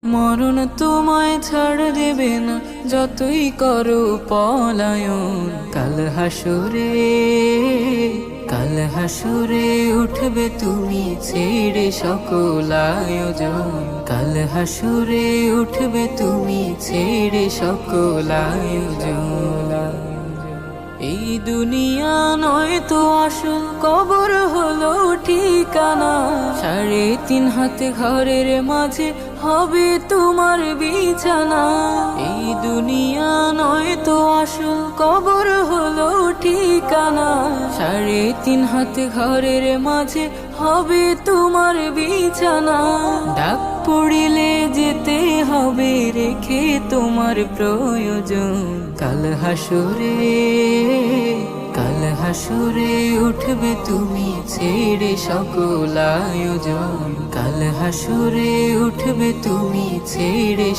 মরণ তোমায় ছাড় দেবে না, যতই করো পলায়ন। কাল হাসুরে উঠবে তুমি ছেড়ে সকল আয়োজন। কাল হাসুরে উঠবে তুমি ছেড়ে সকল আয়োজন। এই দুনিয়া নয় তো আসল, কবর হলো ঠিকানা। 3.5 হাত ঘরের মাঝে হবে তোমার বিছানা। এই দুনিয়া নয় তো আসল, কবর হলো ঠিকানা। 3.5 হাত ঘরের মাঝে হবে তোমার বিছানা। ডাক পড়িলে যেতে হবে, রেখে তোমার প্রয়োজন। কাল হাসুরে উঠবে তুমি ছেড়ে সকল আয়োজন। কাল হাসুরে উঠবে তুমি ছেড়ে